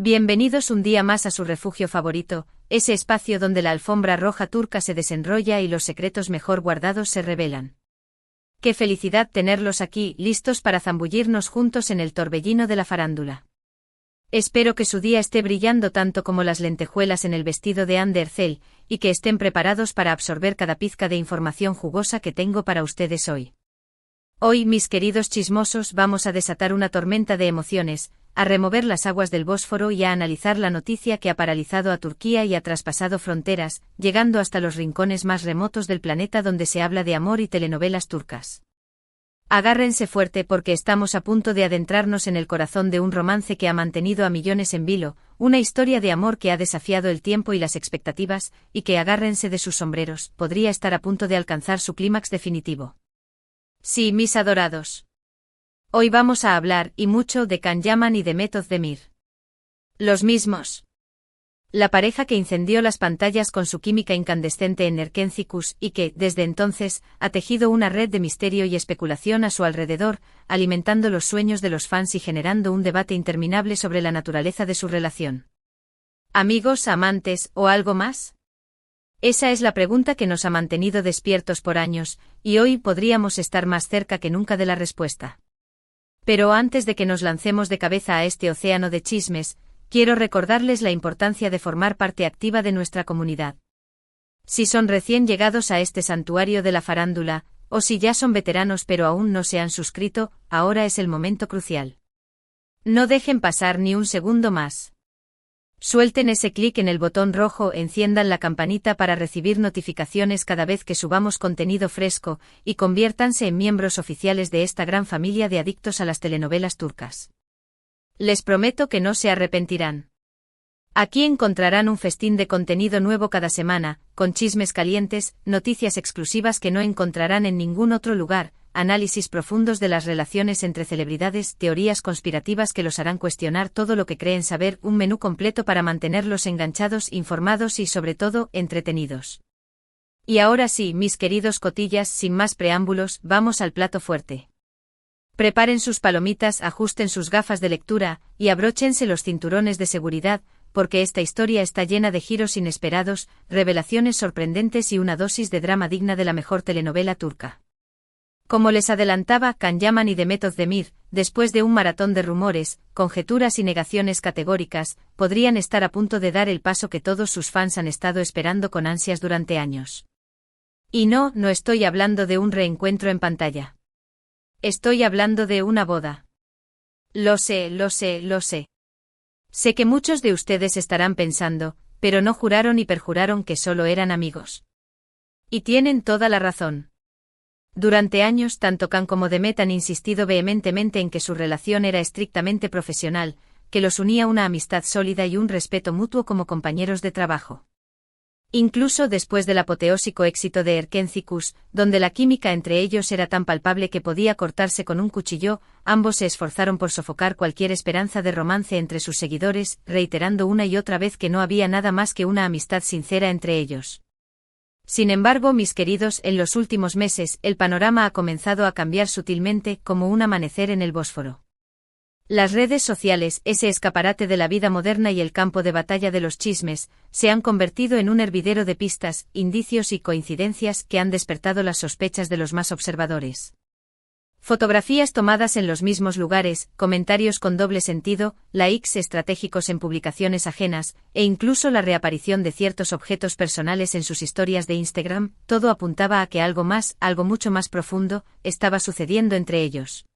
Bienvenidos un día más a su refugio favorito, ese espacio donde la alfombra roja turca se desenrolla y los secretos mejor guardados se revelan. Qué felicidad tenerlos aquí, listos para zambullirnos juntos en el torbellino de la farándula. Espero que su día esté brillando tanto como las lentejuelas en el vestido de Anne Ercel, y que estén preparados para absorber cada pizca de información jugosa que tengo para ustedes hoy. Hoy, mis queridos chismosos, vamos a desatar una tormenta de emociones, a remover las aguas del Bósforo y a analizar la noticia que ha paralizado a Turquía y ha traspasado fronteras, llegando hasta los rincones más remotos del planeta donde se habla de amor y telenovelas turcas. Agárrense fuerte porque estamos a punto de adentrarnos en el corazón de un romance que ha mantenido a millones en vilo, una historia de amor que ha desafiado el tiempo y las expectativas, y que, agárrense de sus sombreros, podría estar a punto de alcanzar su clímax definitivo. Sí, mis adorados. Hoy vamos a hablar, y mucho, de Can Yaman y de Demet Özdemir. Los mismos. La pareja que incendió las pantallas con su química incandescente en Erkencikus y que, desde entonces, ha tejido una red de misterio y especulación a su alrededor, alimentando los sueños de los fans y generando un debate interminable sobre la naturaleza de su relación. ¿Amigos, amantes, o algo más? Esa es la pregunta que nos ha mantenido despiertos por años, y hoy podríamos estar más cerca que nunca de la respuesta. Pero antes de que nos lancemos de cabeza a este océano de chismes, quiero recordarles la importancia de formar parte activa de nuestra comunidad. Si son recién llegados a este santuario de la farándula, o si ya son veteranos pero aún no se han suscrito, ahora es el momento crucial. No dejen pasar ni un segundo más. Suelten ese clic en el botón rojo, enciendan la campanita para recibir notificaciones cada vez que subamos contenido fresco, y conviértanse en miembros oficiales de esta gran familia de adictos a las telenovelas turcas. Les prometo que no se arrepentirán. Aquí encontrarán un festín de contenido nuevo cada semana, con chismes calientes, noticias exclusivas que no encontrarán en ningún otro lugar, análisis profundos de las relaciones entre celebridades, teorías conspirativas que los harán cuestionar todo lo que creen saber, un menú completo para mantenerlos enganchados, informados y sobre todo, entretenidos. Y ahora sí, mis queridos cotillas, sin más preámbulos, vamos al plato fuerte. Preparen sus palomitas, ajusten sus gafas de lectura, y abróchense los cinturones de seguridad, porque esta historia está llena de giros inesperados, revelaciones sorprendentes y una dosis de drama digna de la mejor telenovela turca. Como les adelantaba, Can Yaman y Demet Özdemir, después de un maratón de rumores, conjeturas y negaciones categóricas, podrían estar a punto de dar el paso que todos sus fans han estado esperando con ansias durante años. Y no estoy hablando de un reencuentro en pantalla. Estoy hablando de una boda. Lo sé. Sé que muchos de ustedes estarán pensando, pero no juraron y perjuraron que solo eran amigos. Y tienen toda la razón. Durante años, tanto Can como Demet han insistido vehementemente en que su relación era estrictamente profesional, que los unía una amistad sólida y un respeto mutuo como compañeros de trabajo. Incluso después del apoteósico éxito de Erkencikus, donde la química entre ellos era tan palpable que podía cortarse con un cuchillo, ambos se esforzaron por sofocar cualquier esperanza de romance entre sus seguidores, reiterando una y otra vez que no había nada más que una amistad sincera entre ellos. Sin embargo, mis queridos, en los últimos meses, el panorama ha comenzado a cambiar sutilmente, como un amanecer en el Bósforo. Las redes sociales, ese escaparate de la vida moderna y el campo de batalla de los chismes, se han convertido en un hervidero de pistas, indicios y coincidencias que han despertado las sospechas de los más observadores. Fotografías tomadas en los mismos lugares, comentarios con doble sentido, likes estratégicos en publicaciones ajenas, e incluso la reaparición de ciertos objetos personales en sus historias de Instagram, todo apuntaba a que algo más, algo mucho más profundo, estaba sucediendo entre ellos.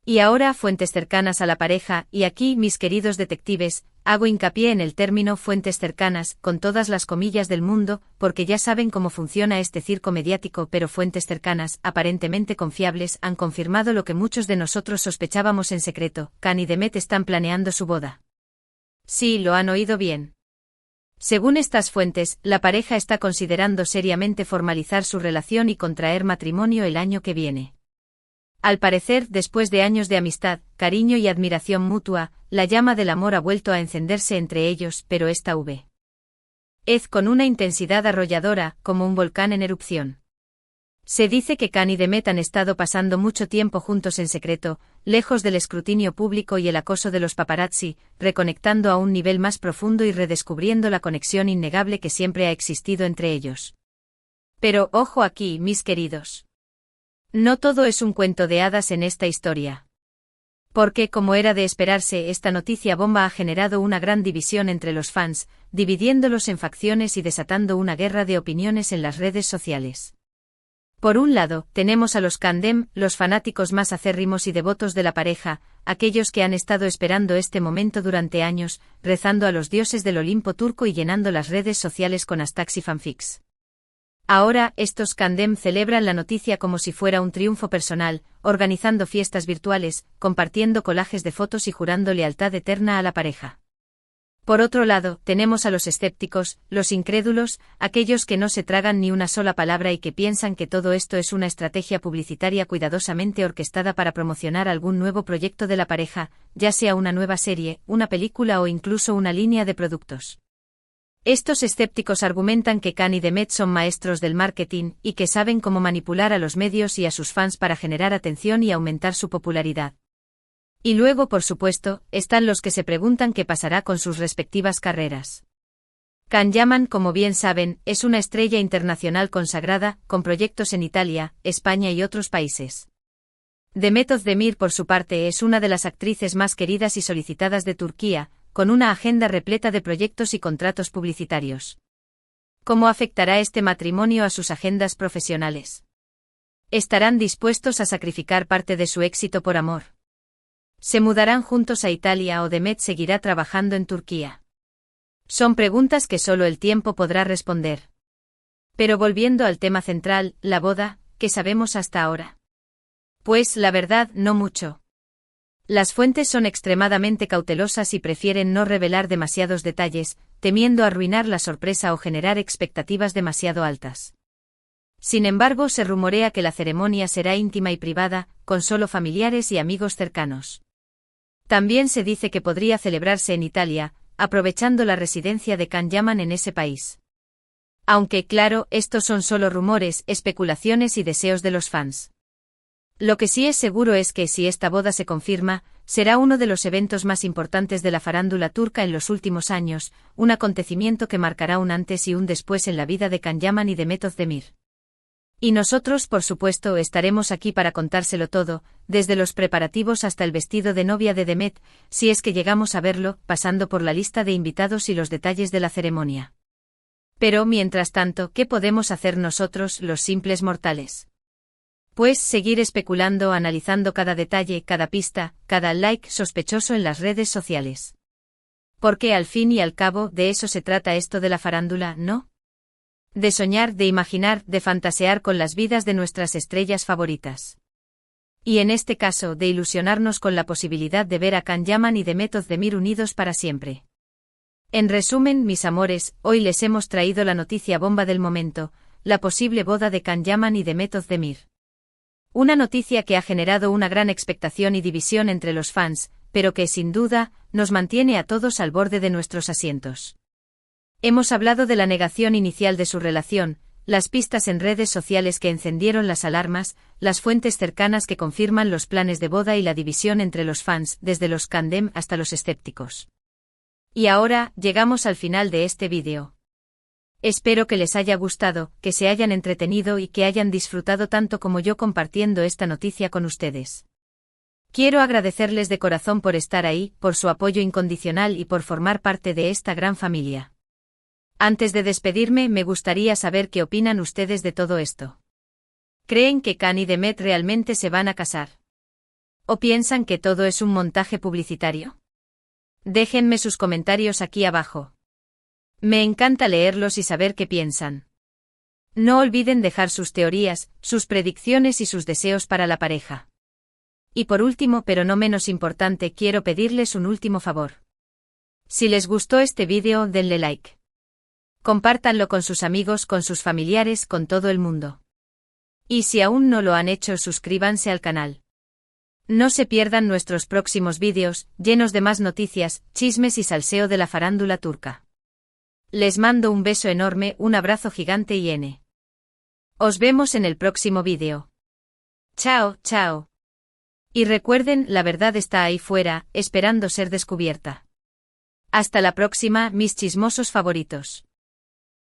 Y ahora, fuentes cercanas a la pareja, y aquí, mis queridos detectives, hago hincapié en el término fuentes cercanas, con todas las comillas del mundo, porque ya saben cómo funciona este circo mediático, pero fuentes cercanas, aparentemente confiables, han confirmado lo que muchos de nosotros sospechábamos en secreto: Can y Demet están planeando su boda. Sí, lo han oído bien. Según estas fuentes, la pareja está considerando seriamente formalizar su relación y contraer matrimonio el año que viene. Al parecer, después de años de amistad, cariño y admiración mutua, la llama del amor ha vuelto a encenderse entre ellos, pero esta vez con una intensidad arrolladora, como un volcán en erupción. Se dice que Can y Demet han estado pasando mucho tiempo juntos en secreto, lejos del escrutinio público y el acoso de los paparazzi, reconectando a un nivel más profundo y redescubriendo la conexión innegable que siempre ha existido entre ellos. Pero, ojo aquí, mis queridos. No todo es un cuento de hadas en esta historia. Porque, como era de esperarse, esta noticia bomba ha generado una gran división entre los fans, dividiéndolos en facciones y desatando una guerra de opiniones en las redes sociales. Por un lado, tenemos a los Candem, los fanáticos más acérrimos y devotos de la pareja, aquellos que han estado esperando este momento durante años, rezando a los dioses del Olimpo turco y llenando las redes sociales con hashtags y fanfics. Ahora, estos Candem celebran la noticia como si fuera un triunfo personal, organizando fiestas virtuales, compartiendo collages de fotos y jurando lealtad eterna a la pareja. Por otro lado, tenemos a los escépticos, los incrédulos, aquellos que no se tragan ni una sola palabra y que piensan que todo esto es una estrategia publicitaria cuidadosamente orquestada para promocionar algún nuevo proyecto de la pareja, ya sea una nueva serie, una película o incluso una línea de productos. Estos escépticos argumentan que Can y Demet son maestros del marketing y que saben cómo manipular a los medios y a sus fans para generar atención y aumentar su popularidad. Y luego, por supuesto, están los que se preguntan qué pasará con sus respectivas carreras. Can Yaman, como bien saben, es una estrella internacional consagrada, con proyectos en Italia, España y otros países. Demet Özdemir, por su parte, es una de las actrices más queridas y solicitadas de Turquía, con una agenda repleta de proyectos y contratos publicitarios. ¿Cómo afectará este matrimonio a sus agendas profesionales? ¿Estarán dispuestos a sacrificar parte de su éxito por amor? ¿Se mudarán juntos a Italia o Demet seguirá trabajando en Turquía? Son preguntas que solo el tiempo podrá responder. Pero volviendo al tema central, la boda, ¿qué sabemos hasta ahora? Pues, la verdad, no mucho. Las fuentes son extremadamente cautelosas y prefieren no revelar demasiados detalles, temiendo arruinar la sorpresa o generar expectativas demasiado altas. Sin embargo, se rumorea que la ceremonia será íntima y privada, con solo familiares y amigos cercanos. También se dice que podría celebrarse en Italia, aprovechando la residencia de Can Yaman en ese país. Aunque, claro, estos son solo rumores, especulaciones y deseos de los fans. Lo que sí es seguro es que, si esta boda se confirma, será uno de los eventos más importantes de la farándula turca en los últimos años, un acontecimiento que marcará un antes y un después en la vida de Can Yaman y Demet Özdemir. Y nosotros, por supuesto, estaremos aquí para contárselo todo, desde los preparativos hasta el vestido de novia de Demet, si es que llegamos a verlo, pasando por la lista de invitados y los detalles de la ceremonia. Pero, mientras tanto, ¿qué podemos hacer nosotros, los simples mortales? Pues seguir especulando, analizando cada detalle, cada pista, cada like sospechoso en las redes sociales. Porque al fin y al cabo, de eso se trata esto de la farándula, ¿no? De soñar, de imaginar, de fantasear con las vidas de nuestras estrellas favoritas. Y en este caso, de ilusionarnos con la posibilidad de ver a Can Yaman y Demet Özdemir unidos para siempre. En resumen, mis amores, hoy les hemos traído la noticia bomba del momento, la posible boda de Can Yaman y Demet Özdemir. Una noticia que ha generado una gran expectación y división entre los fans, pero que, sin duda, nos mantiene a todos al borde de nuestros asientos. Hemos hablado de la negación inicial de su relación, las pistas en redes sociales que encendieron las alarmas, las fuentes cercanas que confirman los planes de boda y la división entre los fans, desde los Candem hasta los escépticos. Y ahora, llegamos al final de este vídeo. Espero que les haya gustado, que se hayan entretenido y que hayan disfrutado tanto como yo compartiendo esta noticia con ustedes. Quiero agradecerles de corazón por estar ahí, por su apoyo incondicional y por formar parte de esta gran familia. Antes de despedirme, me gustaría saber qué opinan ustedes de todo esto. ¿Creen que Can y Demet realmente se van a casar? ¿O piensan que todo es un montaje publicitario? Déjenme sus comentarios aquí abajo. Me encanta leerlos y saber qué piensan. No olviden dejar sus teorías, sus predicciones y sus deseos para la pareja. Y por último, pero no menos importante, quiero pedirles un último favor. Si les gustó este vídeo, denle like. Compártanlo con sus amigos, con sus familiares, con todo el mundo. Y si aún no lo han hecho, suscríbanse al canal. No se pierdan nuestros próximos vídeos, llenos de más noticias, chismes y salseo de la farándula turca. Les mando un beso enorme, un abrazo gigante y Os vemos en el próximo vídeo. Chao, chao. Y recuerden, la verdad está ahí fuera, esperando ser descubierta. Hasta la próxima, mis chismosos favoritos.